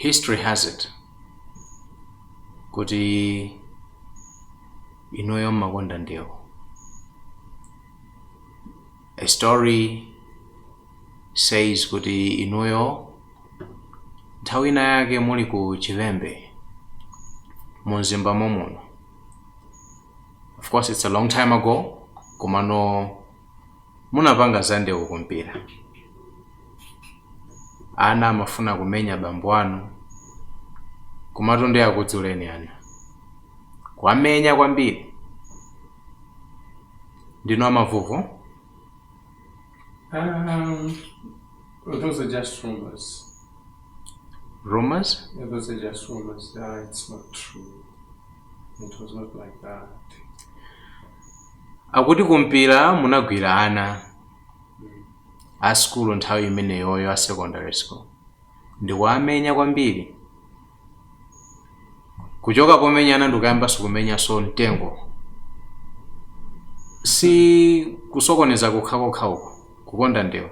history has it kuti inuyo mmakonda ndewu. A story says kuti inuyo nthawi ina yake muli ku Chilembe mu mzimba muno. Of course it's a long time ago, komano munapanga za ndewu kumpira. Ana amafuna kumenya bambo anu komatu ndi akudzuleni ana kwamenya kwambiri. Ndino amavuvu? Those are just rumors. Rumors? Yeah, those are just rumors. It's not true. It was not like that. Akuti kumpira munagwira ana a school nthawi imeneyoyo a secondary school. Ndi wamenya kwambiri. Kuchoka pomenyana ndikuyamba sikumenya so mtengo. Si kusokoneza kukhakokha uko kukonda ndewu.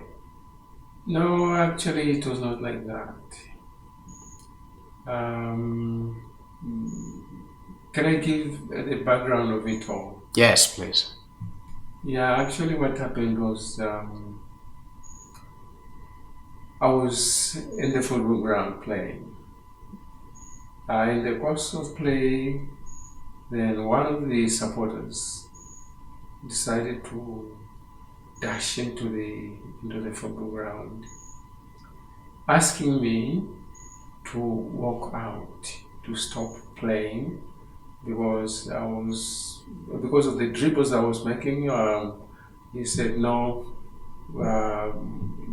No, actually it was not like that. Can I give the background of it all? Yes, please. Yeah, actually what happened was I was in the football ground playing. In the course of play, then one of the supporters decided to dash into the football ground, asking me to walk out, to stop playing, because of the dribbles I was making. He said, "No,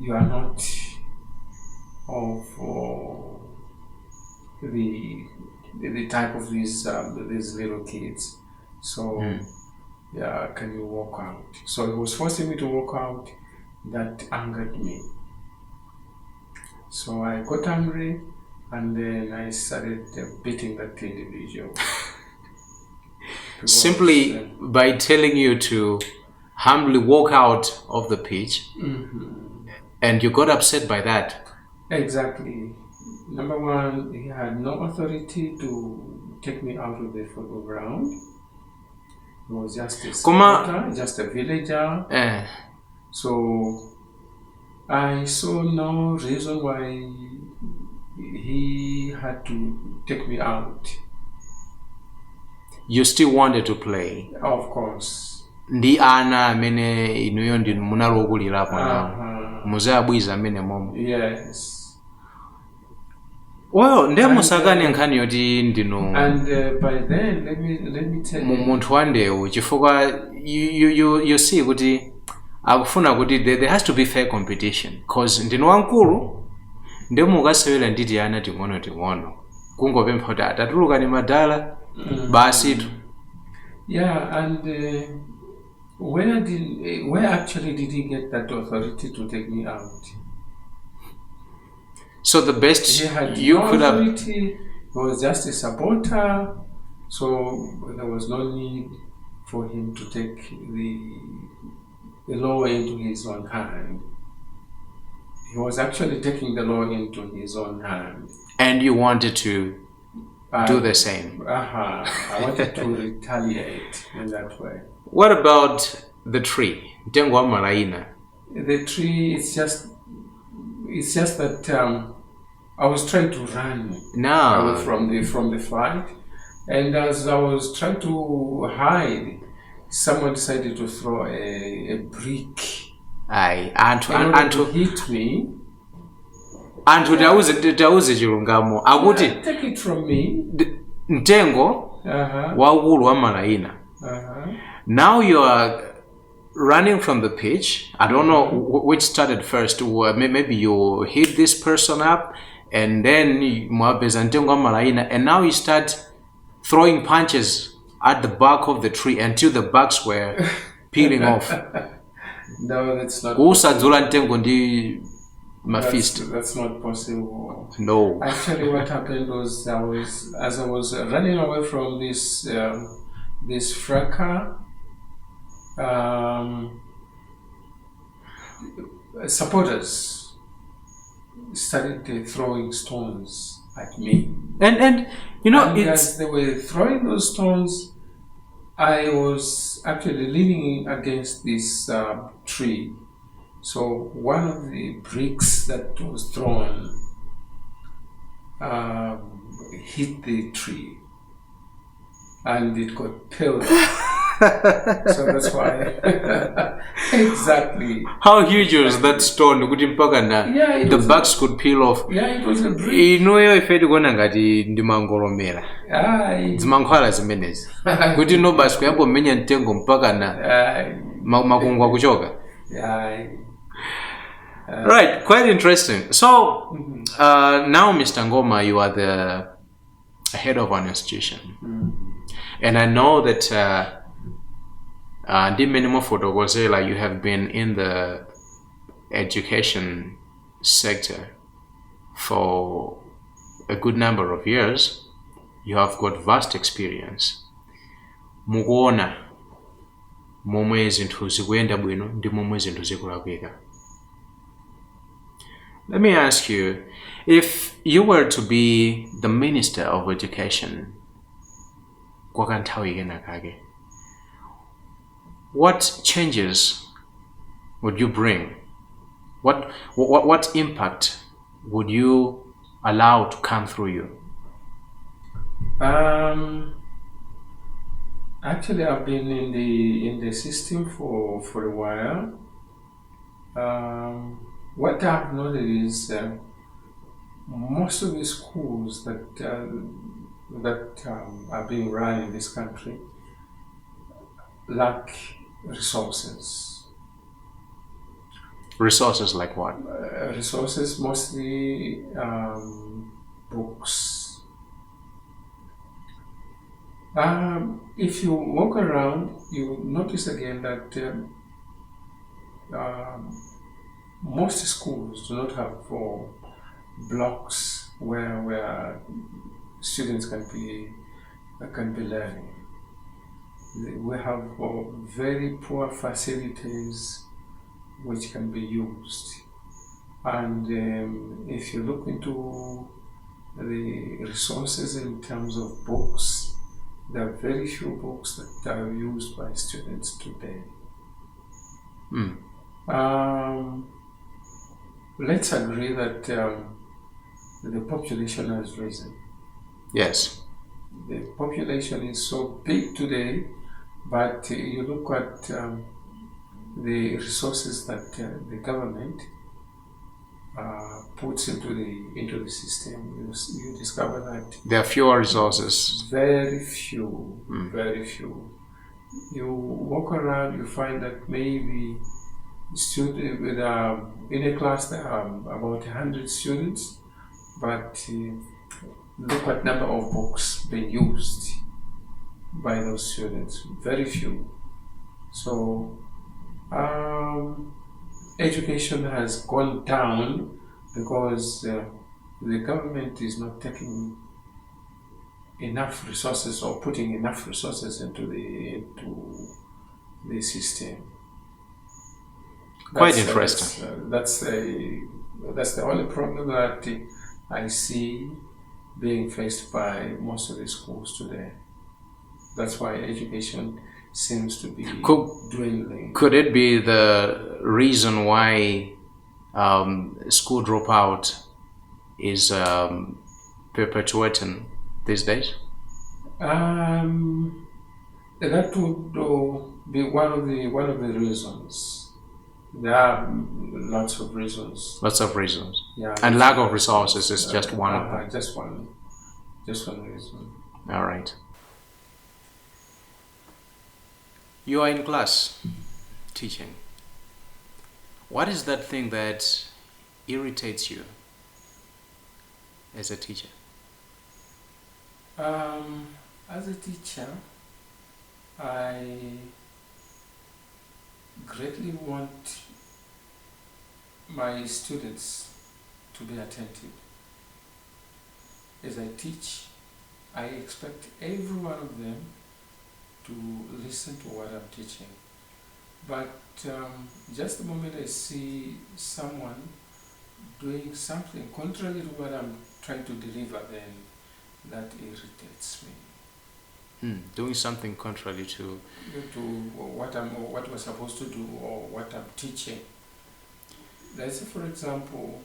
you are not of the type of these little kids. So yeah, can you walk out?" So he was forcing me to walk out. That angered me. So I got angry, and then I started beating that individual. Simply by telling you to humbly walk out of the pitch, and you got upset by that. Exactly. Number one, he had no authority to take me out of the football ground. He was just a supporter, just a villager. So I saw no reason why he had to take me out. You still wanted to play? Of course. Ndi ana amene inuyo ndi munalokulirapo nawo. Muzabwiza amene momo. Yes. Well, ndemusakane nkhani yoti ndino. And by then, let me tell you. Munthu wa ndewu chifukwa you see kuti akufuna kuti there has to be fair competition, because ndino wankulu ndemukasewera nditi ana ting'ono kungopempha kuti atatulukani madala basi tu. Yeah, and where actually did he get that authority to take me out? So the best you could have. He was just a supporter, so there was no need for him to take the law into his own hand. He was actually taking the law into his own hand. And you wanted to do the same. I wanted to retaliate in that way. What about the tree? Ngoma malaina. The tree, it's just that I was trying to run away from the fight, and as I was trying to hide, someone decided to throw a brick. And to hit me. Anthu tauze chilungamo akuti take it from me. Mtengo waukulu wa malaina. Now you are running from the pitch. I don't know which started first. Maybe you hit this person up, and then mwapeza mtengo wa malaina, and now you start throwing punches at the bark of the tree until the barks were peeling off. No, that's not. Usadzula mtengo ndi mafist. That's not possible. No. Actually, what happened was as I was running away from this fracas, supporters started throwing stones at me. And you know, and as they were throwing those stones, I was actually leaning against this tree. So one of the bricks that was thrown hit the tree, and it got peeled. So that's why. Exactly. How huge was that stone? The bugs could peel off. Yeah, it was a brick. If it gonna ngati ndimangolomera. Zimankhwala zimenezi. Kuti no basi kuyambo menya mtengo mpaka na makungwa kuchoka. Right, quite interesting. So now, Mr. Ngoma, you are the head of an institution, and I know that you have been in the education sector for a good number of years. You have got vast experience. Mukuona momwe zinthu zikuyenda bwino ndi momwe zinthu zikulakwika. Let me ask you, if you were to be the Minister of Education, what changes would you bring? What impact would you allow to come through you? Actually, I've been in the system for a while. What I've noticed is most of the schools that are being run in this country lack resources. Resources like what? Resources mostly books. If you walk around, you notice again that most schools do not have blocks where students can be learning. We have very poor facilities which can be used, and if you look into the resources in terms of books, there are very few books that are used by students today. Let's agree that the population has risen. Yes. The population is so big today, but you look at the resources that the government puts into the system, you discover that there are fewer resources. Very few, very few. You walk around, you find that maybe student with in a class there are about 100 students, but look at number of books being used by those students. Very few. So education has gone down because the government is not taking enough resources or putting enough resources into the system. Quite interesting. That's the only problem that I see being faced by most of the schools today. That's why education seems to be dwindling. Could it be the reason why school dropout is perpetuating these days? That would be one of the reasons. There are lots of reasons. Lots of reasons. Yeah. And lack of resources is just one of them. Just one reason. All right. You are in class teaching. What is that thing that irritates you as a teacher? As a teacher, I greatly want my students to be attentive. As I teach, I expect every one of them to listen to what I'm teaching. But just the moment I see someone doing something contrary to what I'm trying to deliver, then that irritates me. Doing something contrary to what we're supposed to do or what I'm teaching. Let's say, for example,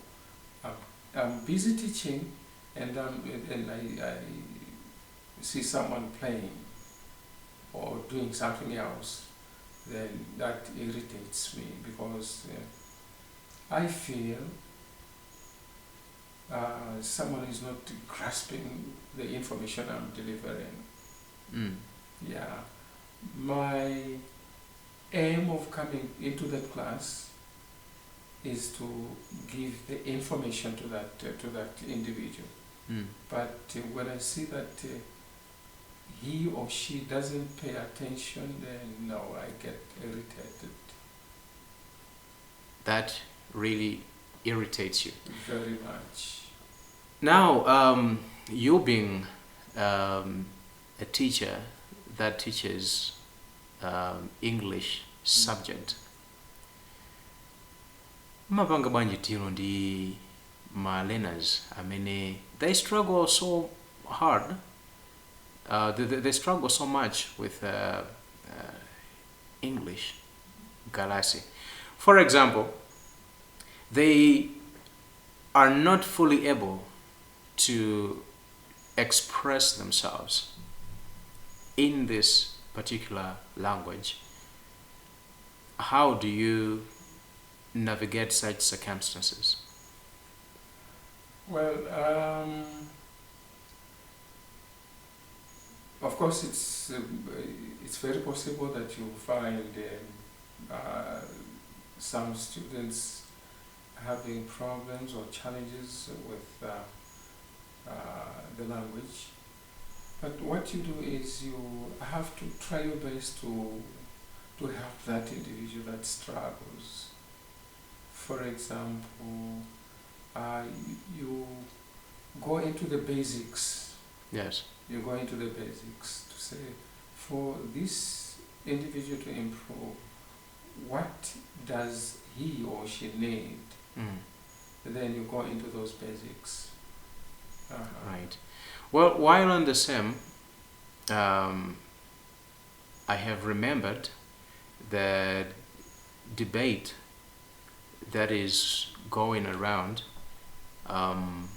I'm busy teaching, and I see someone playing or doing something else, then that irritates me, because I feel someone is not grasping the information I'm delivering. Yeah, my aim of coming into that class is to give the information to that individual. But when I see that he or she doesn't pay attention, then no, I get irritated. That really irritates you? Very much. Now, you being a teacher that teaches English subject, mapanga bwanji tiro ndi ma learners amene they struggle so hard, they struggle so much with English galasi. For example, they are not fully able to express themselves in this particular language. How do you navigate such circumstances? Well, of course, it's very possible that you find some students having problems or challenges with the language. But what you do is you have to try your best to help that individual that struggles. For example, you go into the basics. Yes. You go into the basics to say, for this individual to improve, what does he or she need? Then you go into those basics. Right. Well, while on the same, I have remembered the debate that is going around. And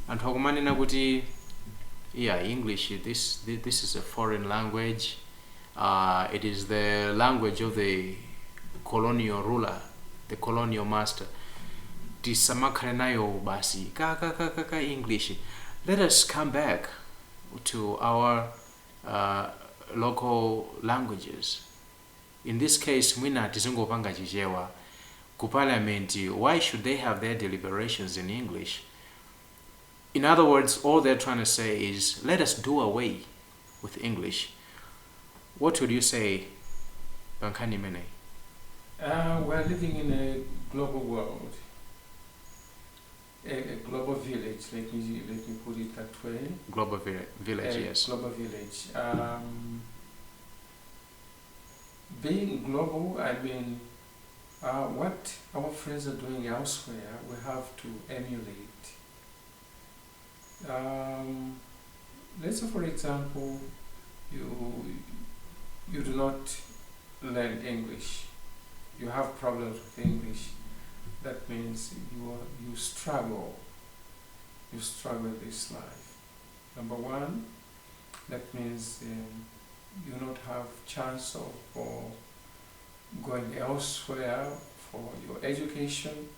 hakumanena kuti, yeah, English, this is a foreign language. It is the language of the colonial ruler, the colonial master. Tisamakhale nayo basi ka English. Let us come back to our local languages. In this case, mwina tizingopanga chichewa ku parliament. Why should they have their deliberations in English? In other words, all they're trying to say is, let us do away with English. What would you say, Bankani Mene? We're living in a global world, a global village. Let me put it that way. Global village, yes. Global village. Being global, I mean, what our friends are doing elsewhere, we have to emulate. Let's say, for example, you do not learn English. You have problems with English. That means you struggle. You struggle in this life. Number one, that means you not have chance of going elsewhere for your education.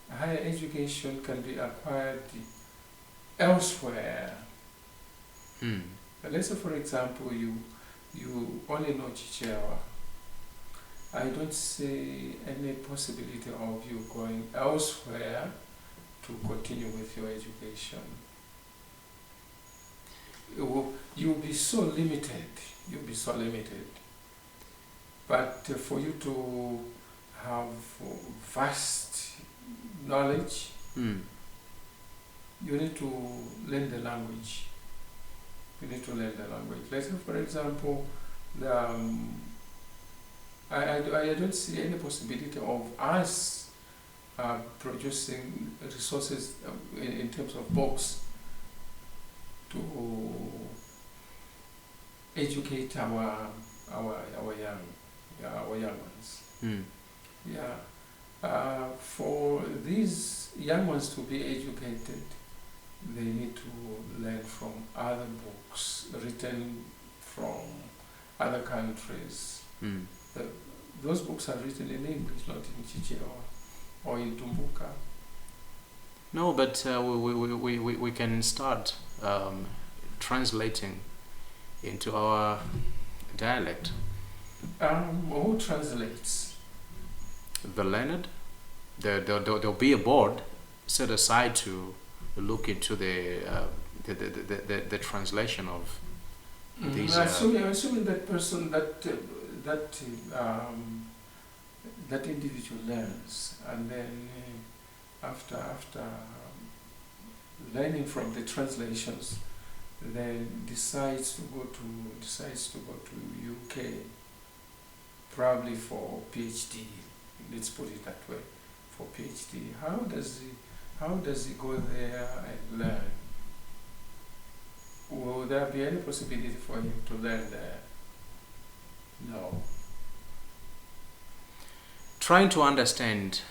Higher education can be acquired elsewhere. Let's say, for example, you only know Chichewa. I don't see any possibility of you going elsewhere to continue with your education. You'll be so limited. You'll be so limited. But for you to have vast knowledge, you need to learn the language. You need to learn the language. Let's say, for example, I don't see any possibility of us producing resources in terms of books to educate our young ones. For these young ones to be educated, they need to learn from other books written from other countries. Those books are written in English, not in Chichewa or in Tumbuka. No, but we can start translating into our dialect. Who translates? The learned. There'll be a board set aside to look into the translation of these. Assuming that person that individual learns, and then after learning from the translations, then decides to go to UK, probably for PhD. Let's put it that way, for PhD. How does he go there and learn? Will there be any possibility for him to learn there? No. Trying to understand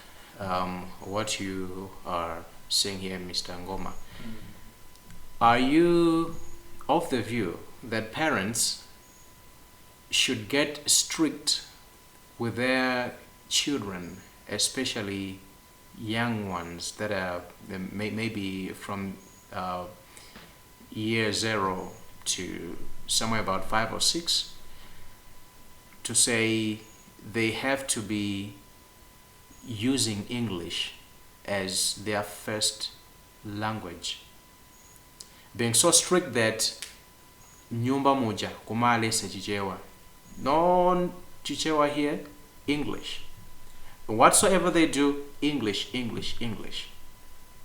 what you are saying here, Mr. Ngoma. Are you of the view that parents should get strict with their children, especially young ones that are maybe from year 0 to somewhere about 5 or 6, to say they have to be using English as their first language, being so strict that nyumba moja kumale se Chichewa, no Chichewa here, English, whatsoever they do, English.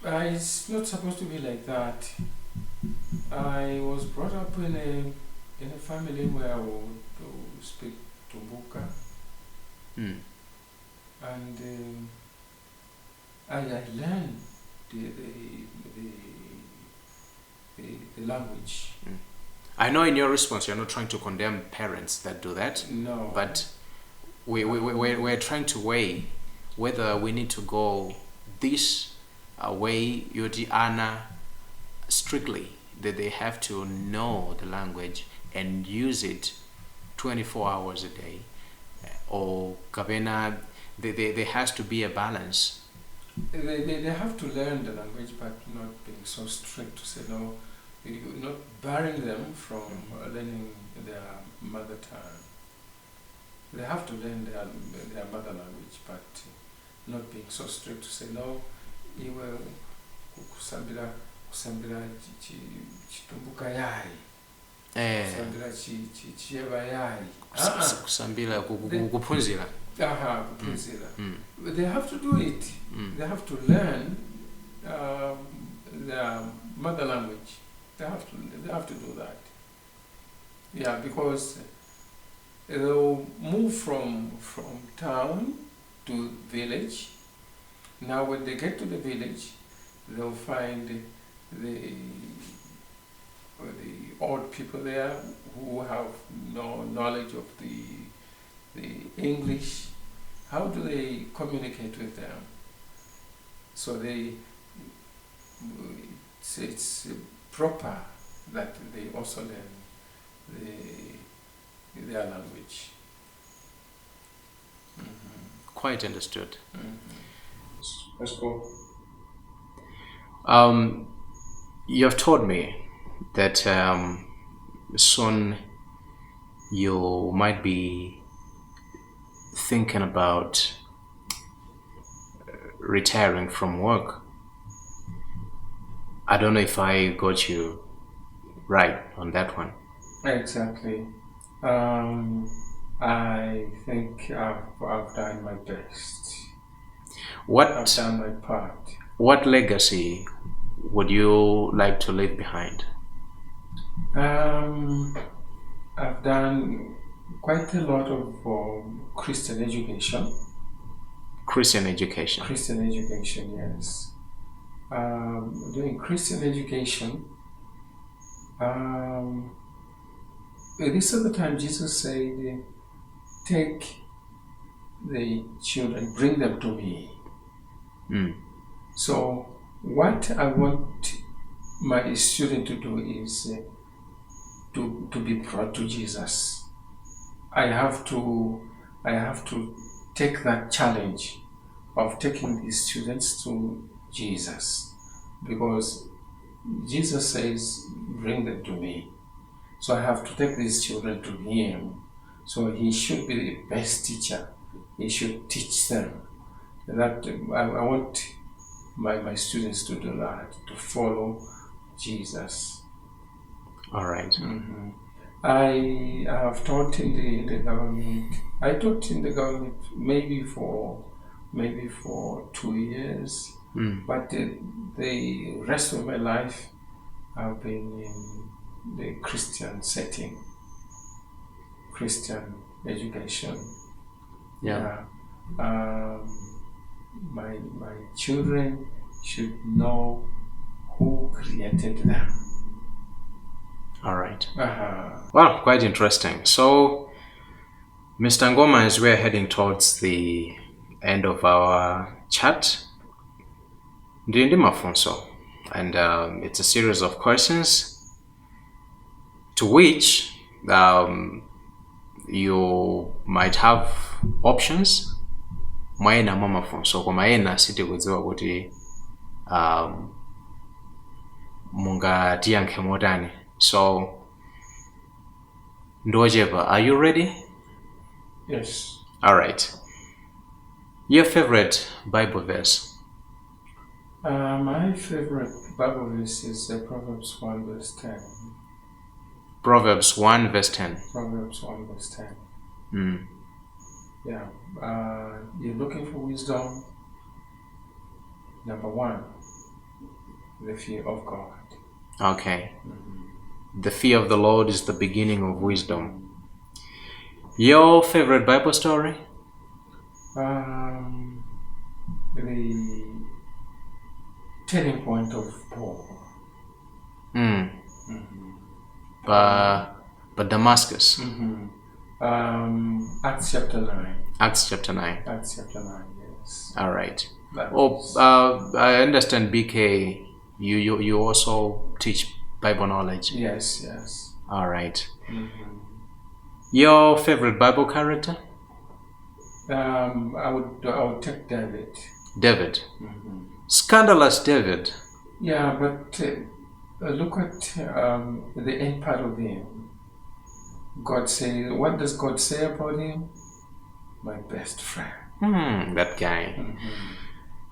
It's not supposed to be like that. I was brought up in a family where I would speak Tumbuka, and I learned the language. I know in your response you're not trying to condemn parents that do that. No. But we're trying to weigh whether we need to go this way, Yodi Anna, strictly, that they have to know the language and use it 24 hours a day, or Kabena, there has to be a balance. They have to learn the language, but not being so strict to say no, not barring them from learning their mother tongue. They have to learn their mother language, but not being so strict to say no, you will kusambira chitumbuka yai. Kusambira chicheva yai. Kusambira kupunzira. They have to do it. They have to learn their mother language. They have to do that. Yeah, because they'll move from town to village. Now when they get to the village, they'll find the old people there who have no knowledge of the English. How do they communicate with them? So it's proper that they also learn their language. Quite understood. That's cool. You have told me that soon you might be thinking about retiring from work. I don't know if I got you right on that one. Exactly. I think I've done my best. I've done my part. What legacy would you like to leave behind? I've done quite a lot of Christian education. Christian education. Christian education, yes. Doing Christian education, this is the time Jesus said, take the children, bring them to me. So what I want my student to do is to be brought to Jesus. I have to take that challenge of taking these students to Jesus, because Jesus says, bring them to me. So I have to take these children to him. So he should be the best teacher. He should teach them. That I want my students to do that, to follow Jesus. All right. I have taught in the government. I taught in the government maybe for 2 years, but the rest of my life I've been in the Christian setting, Christian education. Yeah. My children should know who created them. All right. Well, quite interesting. So, Mr. Ngoma, as we're heading towards the end of our chat, and it's a series of questions to which you might have options. Mwaena mama fonso kwa maena siti kuziwa kuti munga tiyankhe motani. So Ndojepa, are you ready? Yes. All right. Your favorite Bible verse? My favorite Bible verse is Proverbs 1 verse 10. Proverbs 1 verse 10. Proverbs 1 verse 10. Yeah. You're looking for wisdom. Number 1, the fear of God. Okay. The fear of the Lord is the beginning of wisdom. Your favorite Bible story? The turning point of Paul. But Damascus. Acts chapter 9. Acts chapter 9. Acts chapter 9, yes. All right. I understand, BK, you also teach Bible knowledge. Yes. All right. Your favorite Bible character? I would take David. David. Scandalous David. Yeah, but look at the end part of him. God say, what does God say about him? My best friend. That guy.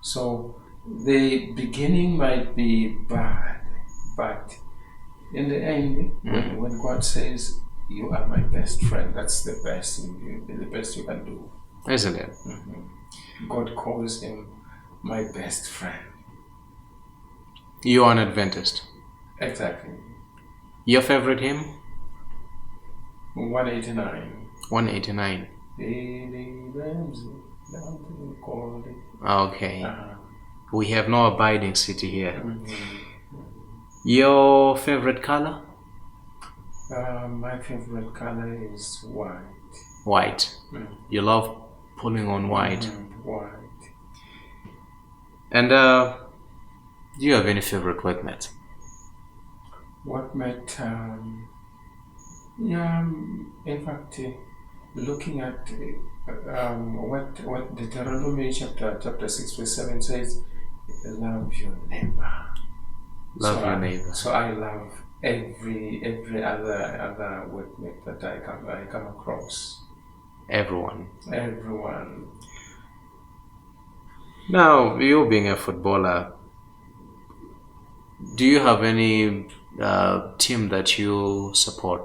So the beginning might be bad, but in the end, when God says, you are my best friend, that's the best you can do. Isn't it? God calls him my best friend. You are an Adventist. Exactly. Your favorite hymn? 189. 189. Okay. We have no abiding city here. Your favorite color? My favorite color is white. White. You love pulling on white. White. And do you have any favorite workmate? Workmate, yeah. In fact, looking at what Deuteronomy chapter 6 verse 7 says, love your neighbor. Love your neighbor. So I love every other workmate that I come across. Everyone. Now, you being a footballer, do you have any team that you support,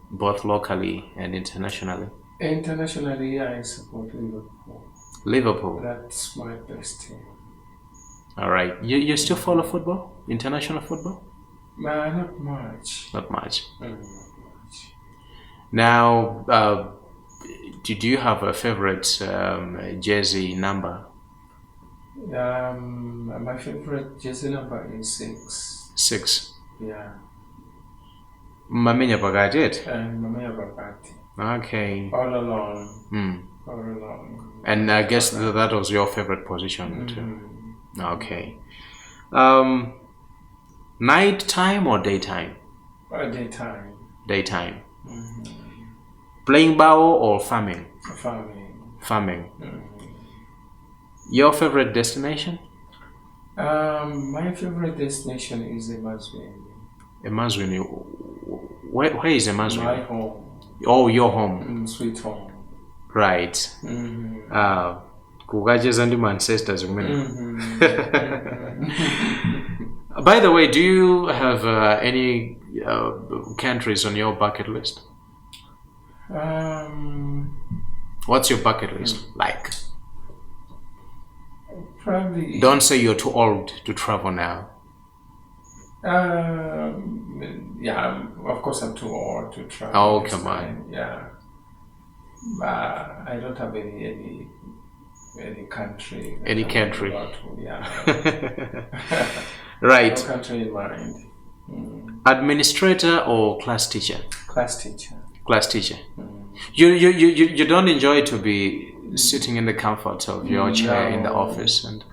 both locally and internationally? Internationally, I support Liverpool. Liverpool? That's my best team. All right. You still follow football? International football? Not much. Not much. Not much. Now, do you have a favorite jersey number? My favorite jersey number is 6. 6. Yeah. Mamenya Pagajet? Mamenya Bagati. Okay. All along. All along. And I guess that was your favorite position too. Okay. Night time or daytime? Daytime. Daytime. Playing bao or farming? Farming. Your favorite destination? My favorite destination is Mazwini. Mazwini. Where is Mazwini? My home. Oh, your home. Sweet home. Right. Kugajeza ndi ancestors. By the way, do you have any countries on your bucket list? What's your bucket list like? Probably. Don't say you're too old to travel now. Yeah, of course I'm too old to travel. Oh, come on. Yeah. But I don't have any country. Any country. Yeah. Right. No country in mind. Administrator or class teacher? Class teacher. Class teacher. You don't enjoy to be sitting in the comfort of your chair in the office and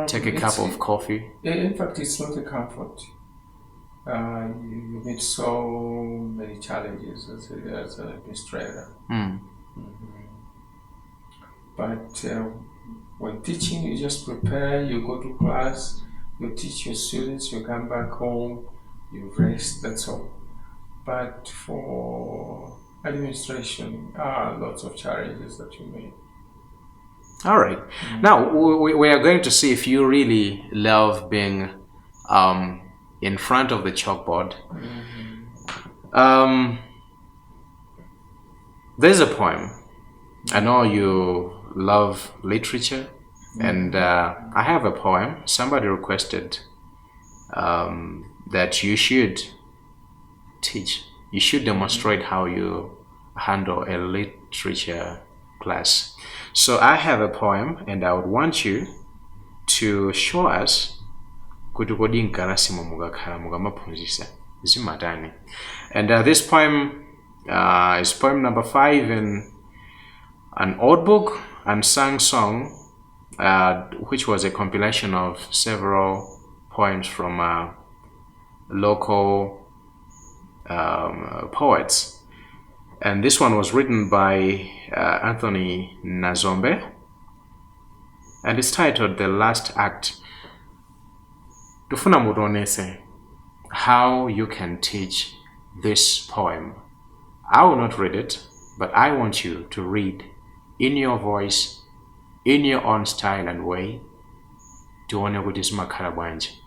take a cup of coffee? In fact, it's not a comfort. You meet so many challenges as an administrator. But when teaching, you just prepare, you go to class, you teach your students, you come back home, you rest, that's all. But for administration, lots of challenges that you meet. All right. Now, we are going to see if you really love being in front of the chalkboard. There's a poem. I know you love literature, and I have a poem. Somebody requested that you should teach. You should demonstrate how you handle a literature class. So I have a poem, and I would want you to show us kuti kodi nkarasimo mugakhala mugamaphunzitsa zimatani. And this poem is poem number 5 in an old book and sang song, which was a compilation of several poems from local poets. And this one was written by Anthony Nazombe, and it's titled The Last Act. Tufuna mutonese how you can teach this poem. I will not read it, but I want you to read in your voice, in your own style and way, tione kuti zimakhala bwanji.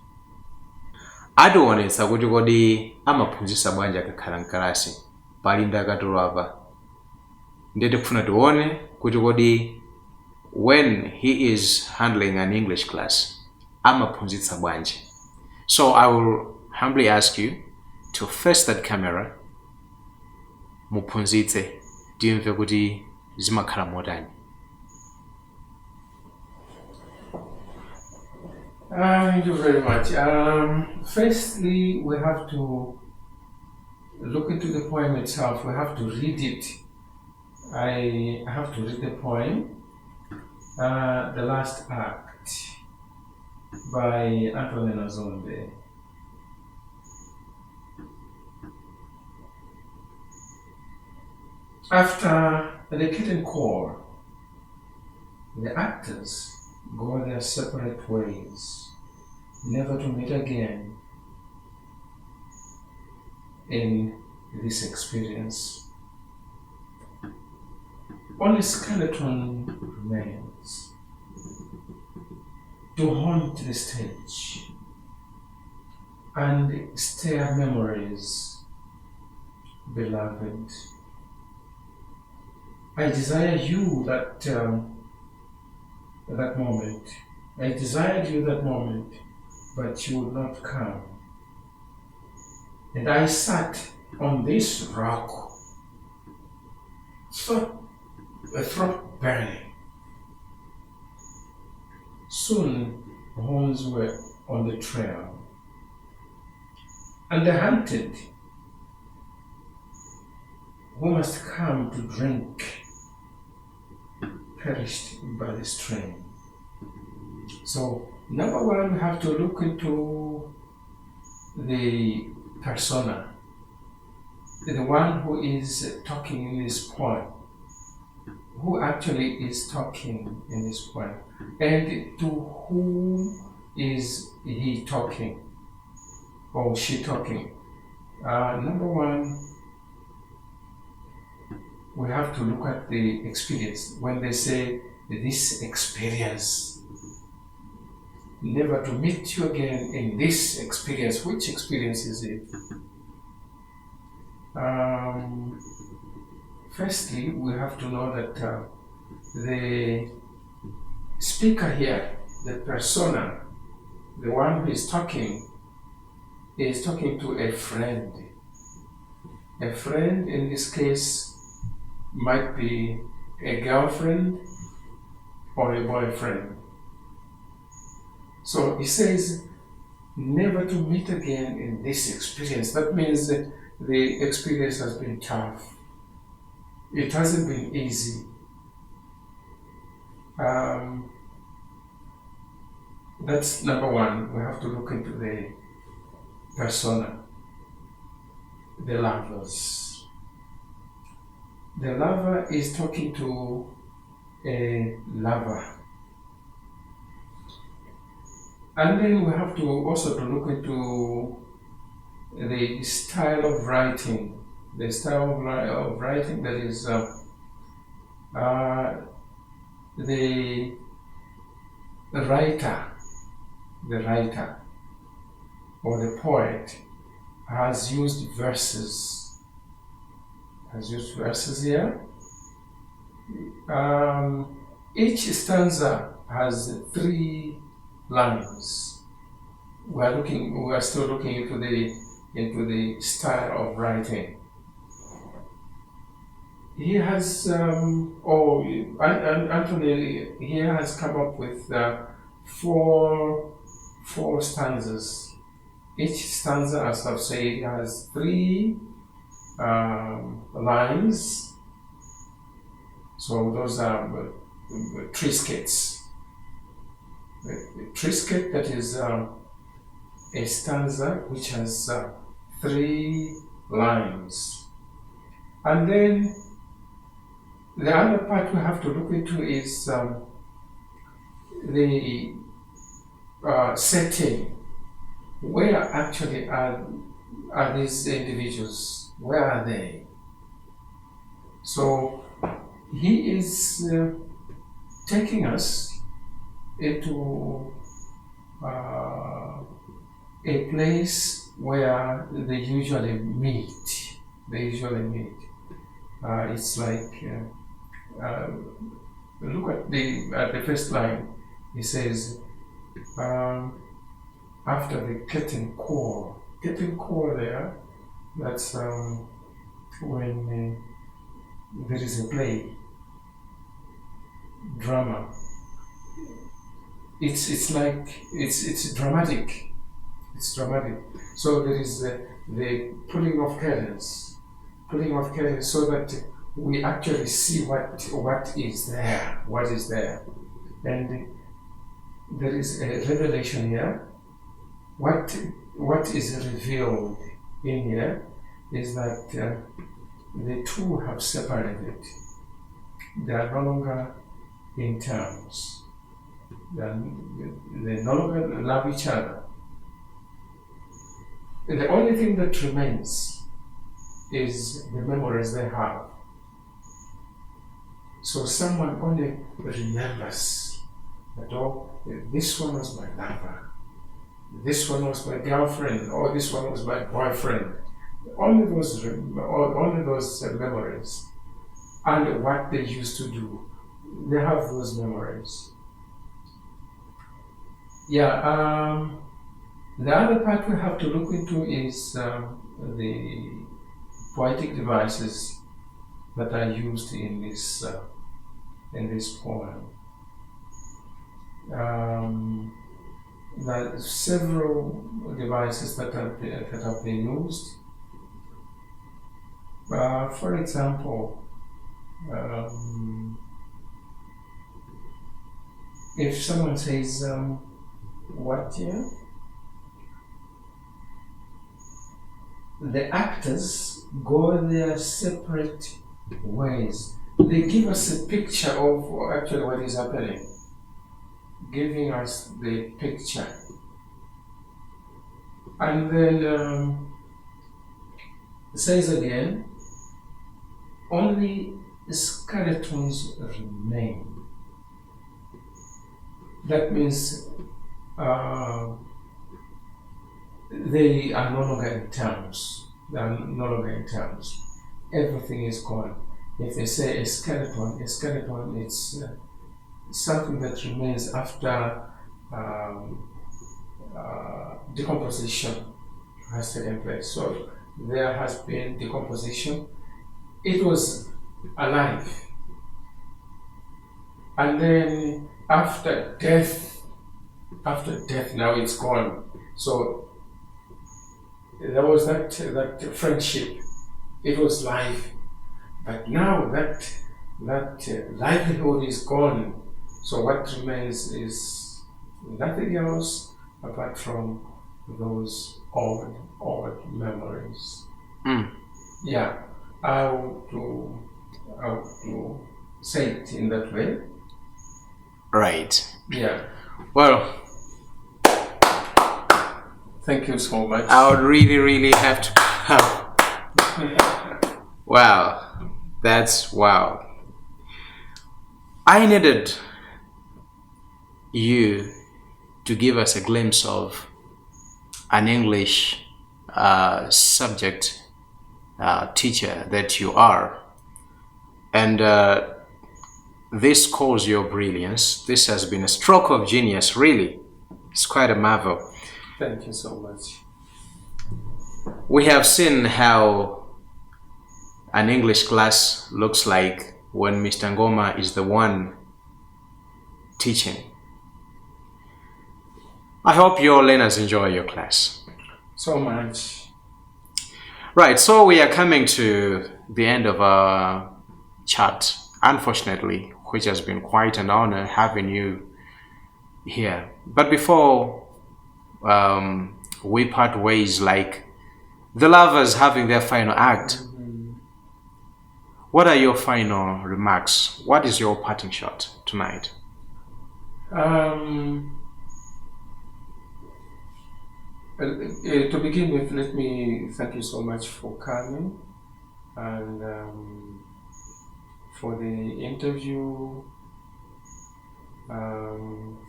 Atiwonetsa kuti kodi amaphunzitsa bwanji akakhala mkalasi pali ndakatulo apa. Ndete kufuna tione kuti kodi when he is handling an English class amaphunzitsa bwanji. So I will humbly ask you to face that camera, muphunzitse timve kuti zimakhala motani. Thank you very much. Firstly, we have to look into the poem itself. We have to read it. I have to read the poem, The Last Act by Anthony Nazombe. After the curtain call, the actors go their separate ways, never to meet again in this experience. Only skeleton remains to haunt the stage and stare memories, beloved. I desire you that moment. I desired you that moment, but you would not come. And I sat on this rock, a throat burning, Soon hounds were on the trail, and the hunted who must come to drink perished by the stream. So, number one, we have to look into the persona, the one who is talking in this poem, who actually is talking in this poem, and to whom is he talking or she talking. Number one, we have to look at the experience. When they say this experience, never to meet you again in this experience, which experience is it? Firstly, we have to know that the speaker here, the persona, the one who is talking to a friend. A friend in this case might be a girlfriend or a boyfriend. So he says, never to meet again in this experience. That means that the experience has been tough. It hasn't been easy. That's number one. We have to look into the persona, the lovers. The lover is talking to a lover. And then we have to also to look into the style of writing. The style of writing that is the writer or the poet has used verses. Here. Each stanza has 3 lines. We are still looking into the style of writing. He has, Anthony here has come up with 4 stanzas. Each stanza, as I've said, has 3 lines. So those are triskettes. A triskette, that is a stanza which has 3 lines. And then the other part we have to look into is the setting. Where actually are these individuals? Where are they? So he is taking us into a place where they usually meet. It's like look at the first line. He says, after the curtain call there, that's when there is a play, drama. It's like it's dramatic. It's dramatic. So there is the pulling of curtains, so that we actually see what is there, and there is a revelation here. What is revealed in here is that the two have separated. They are no longer in terms. They no longer love each other. And the only thing that remains is the memories they have. So someone only remembers that, oh, this one was my lover, this one was my girlfriend, or this one was my boyfriend. Only those memories, and what they used to do. They have those memories. The other part we have to look into is the poetic devices that are used in this poem. There are several devices that have been used. For example, if someone says, what here? The actors go their separate ways. They give us a picture of actually what is happening, giving us the picture. And then it says again, only skeletons remain. That means they are no longer in terms. They are no longer in terms. Everything is gone. If they say a skeleton, it's something that remains after decomposition has taken place. So there has been decomposition. It was alive. And then after death, now it's gone. So there was that friendship. It was life. But now that livelihood is gone. So what remains is nothing else apart from those old memories. Yeah, I would say it in that way. Right. Yeah. Well, thank you so much. I would really have to come. Wow. That's wow. I needed you to give us a glimpse of an English subject teacher that you are. And this calls your brilliance. This has been a stroke of genius, really. It's quite a marvel. Thank you so much. We have seen how an English class looks like when Mr. Ngoma is the one teaching. I hope your learners enjoy your class. So much. Right, so we are coming to the end of our chat, unfortunately, which has been quite an honor having you here. But before we part ways, like the lovers having their final act, what are your final remarks? What is your parting shot tonight? To begin with, let me thank you so much for coming and for the interview,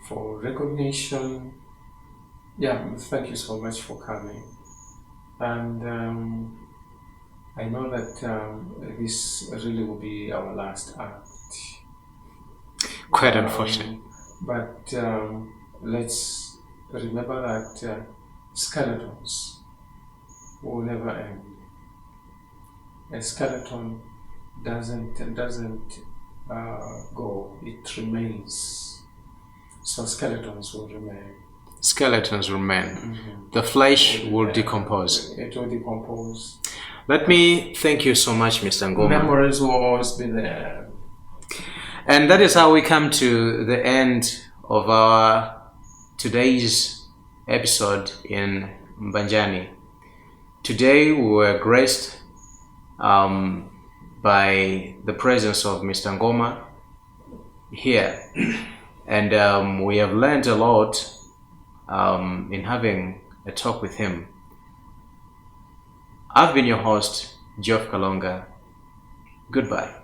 for recognition. Yeah, thank you so much for coming. And I know that this really will be our last act. Quite unfortunate. But let's remember that skeletons will never end. A skeleton doesn't go, it remains. So skeletons will remain. Skeletons remain. The flesh will decompose. It will decompose. Let me thank you so much, Mr. Ngoma. Memories will always be there. And that is how we come to the end of our today's episode in Mbanjani. Today we were graced by the presence of Mr. Ngoma here. And we have learned a lot in having a talk with him. I've been your host, Geoff Kalonga. Goodbye.